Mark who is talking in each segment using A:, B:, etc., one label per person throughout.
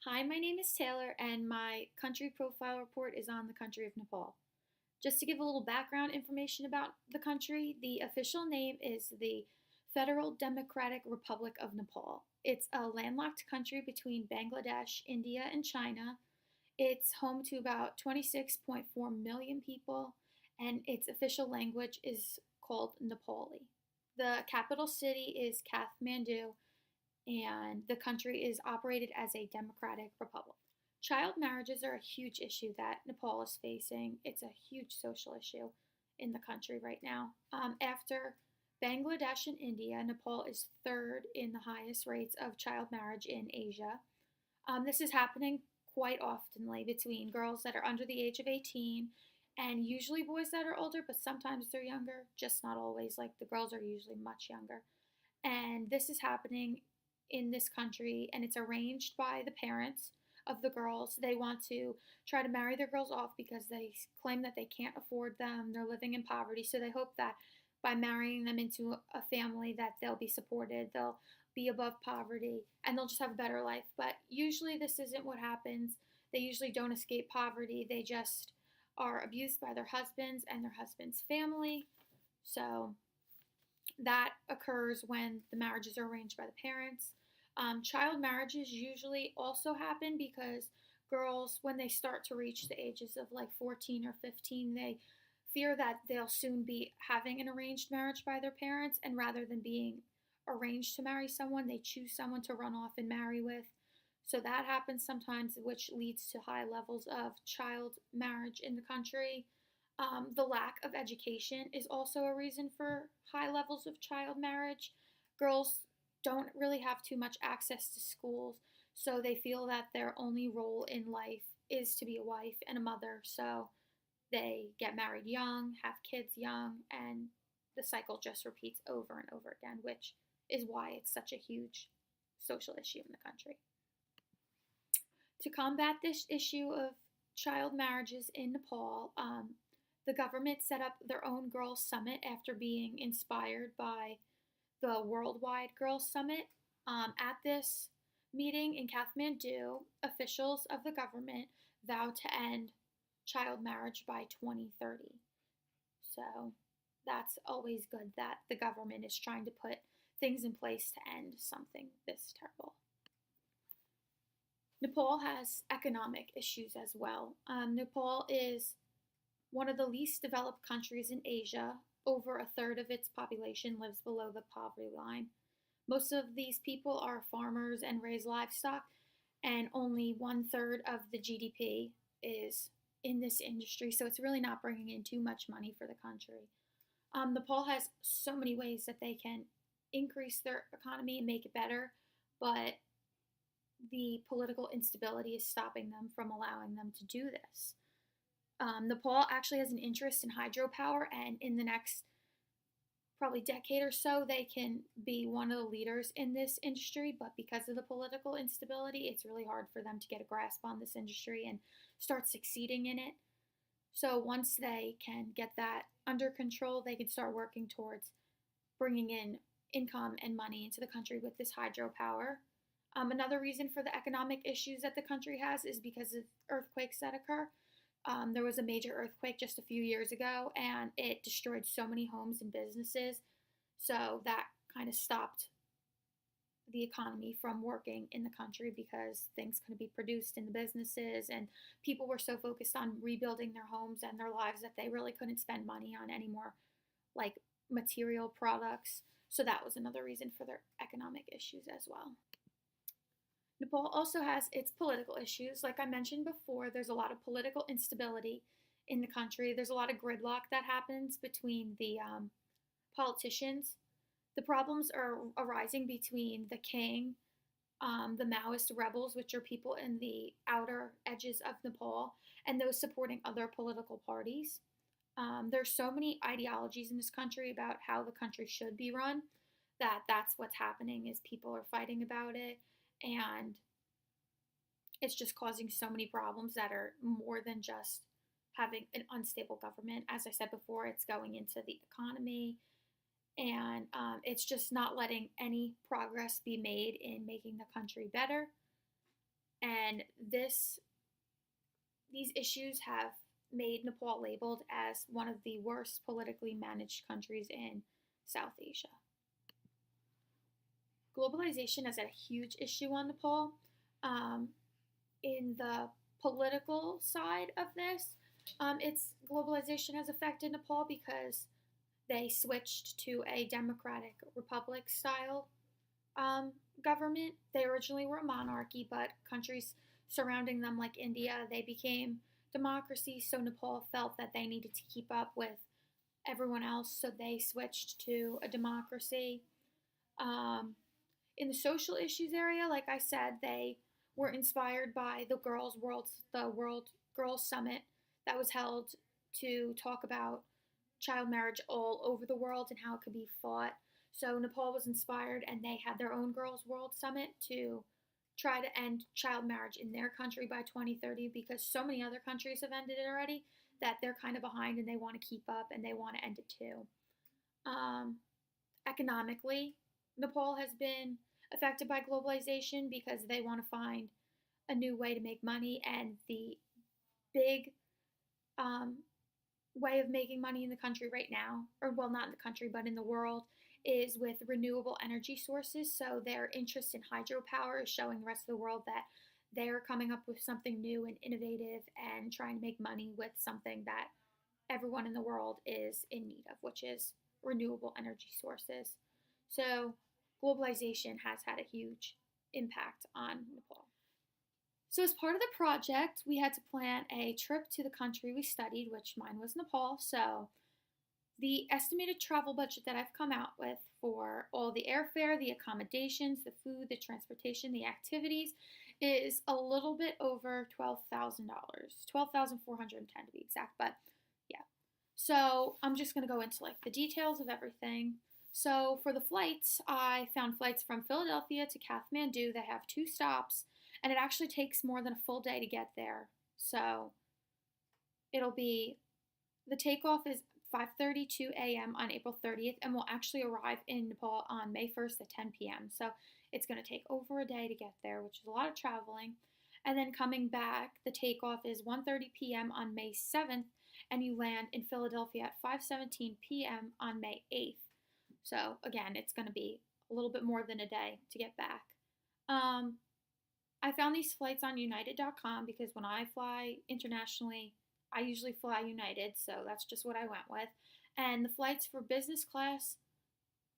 A: Hi, my name is Taylor, and my country profile report is on the country of Nepal. Just to give a little background information about the country, the official name is the Federal Democratic Republic of Nepal. It's a landlocked country between Bangladesh, India, and China. It's home to about 26.4 million people, and its official language is called Nepali. The capital city is Kathmandu, and the country is operated as a democratic republic. Child marriages are a huge issue that Nepal is facing. It's a huge social issue in the country right now. After Bangladesh and India, Nepal is third in the highest rates of child marriage in Asia. This is happening quite oftenly between girls that are under the age of 18 and usually boys that are older, but sometimes they're younger, just not always. Like the girls are usually much younger. And this is happening in this country, and it's arranged by the parents of the girls. They want to try to marry their girls off because they claim that they can't afford them. They're living in poverty, so they hope that by marrying them into a family that they'll be supported, they'll be above poverty, and they'll just have a better life. But usually this isn't what happens. They usually don't escape poverty. They just are abused by their husbands and their husband's family. So that occurs when the marriages are arranged by the parents. Child marriages usually also happen because girls, when they start to reach the ages of like 14 or 15, they fear that they'll soon be having an arranged marriage by their parents, and rather than being arranged to marry someone, they choose someone to run off and marry with. So that happens sometimes, which leads to high levels of child marriage in the country. The lack of education is also a reason for high levels of child marriage. Girls don't really have too much access to schools, so they feel that their only role in life is to be a wife and a mother. So they get married young, have kids young, and the cycle just repeats over and over again, which is why it's such a huge social issue in the country. To combat this issue of child marriages in Nepal, the government set up their own Girls Summit after being inspired by the Worldwide Girls Summit. At this meeting in Kathmandu, officials of the government vowed to end child marriage by 2030. So that's always good that the government is trying to put things in place to end something this terrible. Nepal has economic issues as well. Nepal is one of the least developed countries in Asia. Over a third of its population lives below the poverty line. Most of these people are farmers and raise livestock, and only one third of the GDP is in this industry, so it's really not bringing in too much money for the country. Nepal has so many ways that they can increase their economy and make it better, but the political instability is stopping them from allowing them to do this. Nepal actually has an interest in hydropower, and in the next probably decade or so, they can be one of the leaders in this industry. But because of the political instability, it's really hard for them to get a grasp on this industry and start succeeding in it. So once they can get that under control, they can start working towards bringing in income and money into the country with this hydropower. Another reason for the economic issues that the country has is because of earthquakes that occur. There was a major earthquake just a few years ago, and it destroyed so many homes and businesses. So that kind of stopped the economy from working in the country because things couldn't be produced in the businesses, and people were so focused on rebuilding their homes and their lives that they really couldn't spend money on any more like material products. So that was another reason for their economic issues as well. Nepal also has its political issues. Like I mentioned before, there's a lot of political instability in the country. There's a lot of gridlock that happens between the politicians. The problems are arising between the king, the Maoist rebels, which are people in the outer edges of Nepal, and those supporting other political parties. There's so many ideologies in this country about how the country should be run that's what's happening is people are fighting about it, and it's just causing so many problems that are more than just having an unstable government. As I said before, it's going into the economy, and it's just not letting any progress be made in making the country better. And these issues have made Nepal labeled as one of the worst politically managed countries in South Asia. Globalization has had a huge issue on Nepal. Um, in the political side of this, its globalization has affected Nepal because they switched to a democratic republic style government. They originally were a monarchy, but countries surrounding them, like India, they became democracies. So Nepal felt that they needed to keep up with everyone else, so they switched to a democracy. Um, in the social issues area, like I said, they were inspired by the World Girls Summit that was held to talk about child marriage all over the world and how it could be fought. So Nepal was inspired, and they had their own Girls World Summit to try to end child marriage in their country by 2030, because so many other countries have ended it already that they're kind of behind and they want to keep up and they want to end it too. Um, Economically, Nepal has been affected by globalization because they want to find a new way to make money, and the big um, way of making money in the country right now, or well, not in the country, but in the world, is with renewable energy sources. So their interest in hydropower is showing the rest of the world that they're coming up with something new and innovative and trying to make money with something that everyone in the world is in need of, which is renewable energy sources. So globalization has had a huge impact on Nepal. So, as part of the project, we had to plan a trip to the country we studied, which mine was Nepal. So, the estimated travel budget that I've come out with for all the airfare, the accommodations, the food, the transportation, the activities is a little bit over $12,000, 12,410 to be exact. But yeah, so I'm just gonna go into like the details of everything. So for the flights, I found flights from Philadelphia to Kathmandu that have 2 stops, and it actually takes more than a full day to get there. So it'll be the takeoff is 5:32 a.m. on April 30th, and will actually arrive in Nepal on May 1st at 10 p.m. So it's going to take over a day to get there, which is a lot of traveling. And then coming back, the takeoff is 1:30 p.m. on May 7th, and you land in Philadelphia at 5:17 p.m. on May 8th. So again, it's going to be a little bit more than a day to get back. Um, I found these flights on United.com because when I fly internationally, I usually fly United, so that's just what I went with. And the flights for business class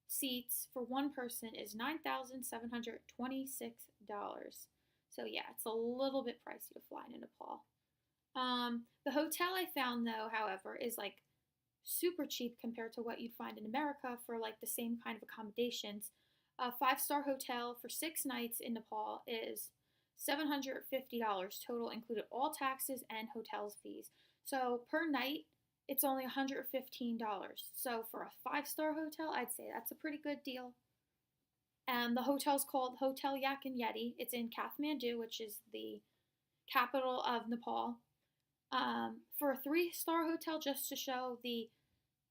A: seats for one person is $9,726. So yeah, it's a little bit pricey to fly to Nepal. The hotel I found though, however, is like super cheap compared to what you'd find in America for like the same kind of accommodations. A 5-star hotel for 6 nights in Nepal is $750 total, included all taxes and hotels fees. So per night, it's only $115. So for a 5-star hotel, I'd say that's a pretty good deal. And the hotel's called Hotel Yak and Yeti. It's in Kathmandu, which is the capital of Nepal. For a 3-star hotel, just to show the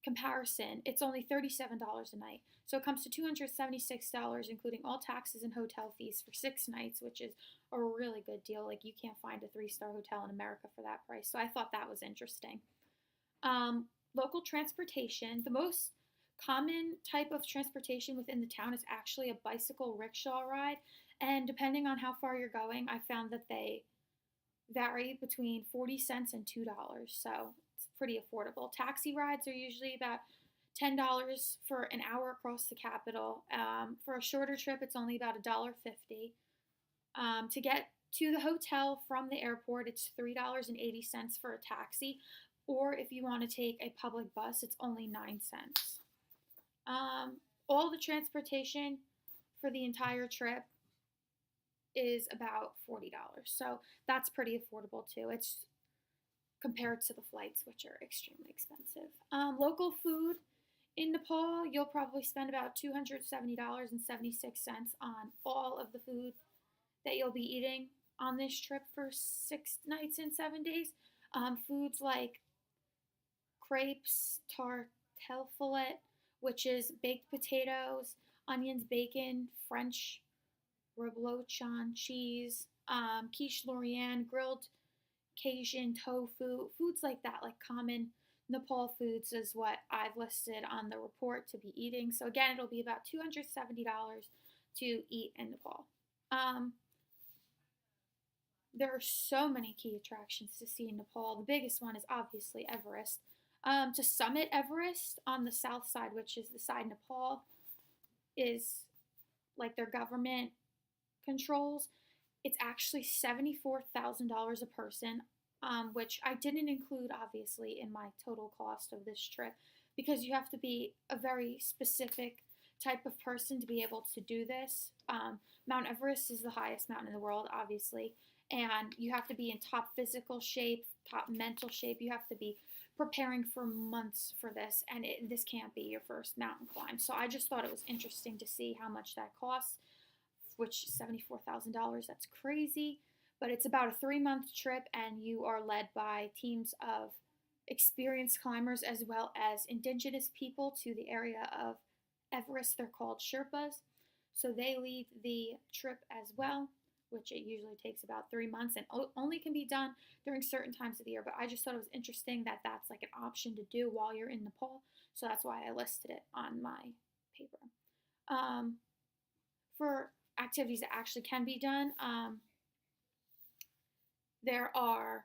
A: comparison, it's only $37 a night. So it comes to $276, including all taxes and hotel fees for 6 nights, which is a really good deal. Like, you can't find a 3-star hotel in America for that price. So I thought that was interesting. Local transportation. The most common type of transportation within the town is actually a bicycle rickshaw ride. And depending on how far you're going, I found that they vary between 40 cents and $2. So it's pretty affordable. Taxi rides are usually about $10 for an hour across the capital. For a shorter trip, it's only about $1.50. To get to the hotel from the airport, it's $3.80 for a taxi. Or if you want to take a public bus, it's only 9 cents. All the transportation for the entire trip is about $40. So that's pretty affordable too. It's compared to the flights, which are extremely expensive. Local food in Nepal, you'll probably spend about $270.76 on all of the food that you'll be eating on this trip for 6 nights and 7 days. Foods like crepes, tartelfilet, which is baked potatoes, onions, bacon, French reblochon cheese, quiche Lorraine, grilled Cajun tofu, foods like that, like common Nepal foods, is what I've listed on the report to be eating. So again, it'll be about $270 to eat in Nepal. Um, there are so many key attractions to see in Nepal. The biggest one is obviously Everest. To summit Everest on the south side, which is the side Nepal is like their government controls, it's actually $74,000 a person, which I didn't include obviously in my total cost of this trip because you have to be a very specific type of person to be able to do this. Mount Everest is the highest mountain in the world, obviously, and you have to be in top physical shape, top mental shape. You have to be preparing for months for this, and this can't be your first mountain climb. So I just thought it was interesting to see how much that costs, which $74,000, that's crazy. But it's about a 3-month trip, and you are led by teams of experienced climbers as well as indigenous people to the area of Everest. They're called Sherpas. So they lead the trip as well, which it usually takes about 3 months and only can be done during certain times of the year. But I just thought it was interesting that that's like an option to do while you're in Nepal. So that's why I listed it on my paper. For activities that actually can be done, there are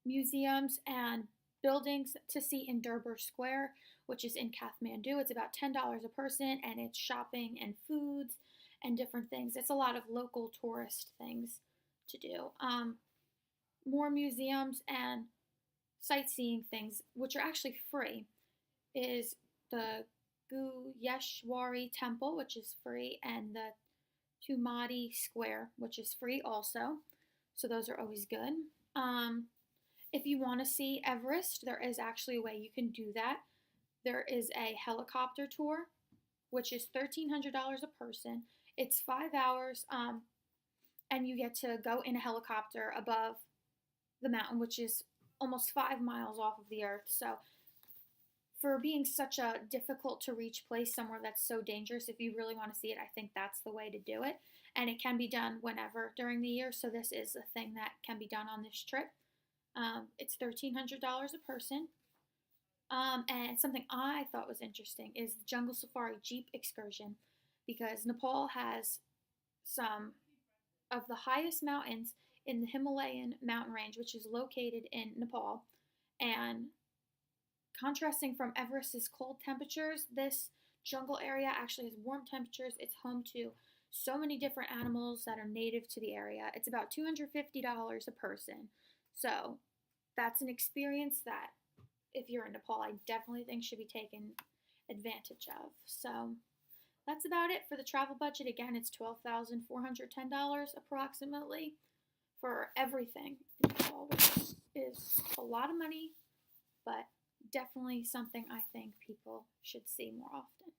A: museums and buildings to see in Durbar Square, which is in Kathmandu. It's about $10 a person, and it's shopping and foods and different things. It's a lot of local tourist things to do. More museums and sightseeing things, which are actually free, is the Guyeshwari Temple, which is free, and the Tumadi Square, which is free also. So those are always good. If you want to see Everest, there is actually a way you can do that. There is a helicopter tour, which is $1,300 a person. It's 5 hours, and you get to go in a helicopter above the mountain, which is almost 5 miles off of the earth. So for being such a difficult to reach place, somewhere that's so dangerous, if you really want to see it, I think that's the way to do it. And it can be done whenever during the year. So this is a thing that can be done on this trip. It's $1,300 a person. And something I thought was interesting is the Jungle Safari Jeep excursion, because Nepal has some of the highest mountains in the Himalayan mountain range, which is located in Nepal. And contrasting from Everest's cold temperatures, this jungle area actually has warm temperatures. It's home to so many different animals that are native to the area. It's about $250 a person. So that's an experience that, if you're in Nepal, I definitely think should be taken advantage of. So that's about it for the travel budget. Again, it's $12,410 approximately for everything in Nepal, which is a lot of money, but definitely something I think people should see more often.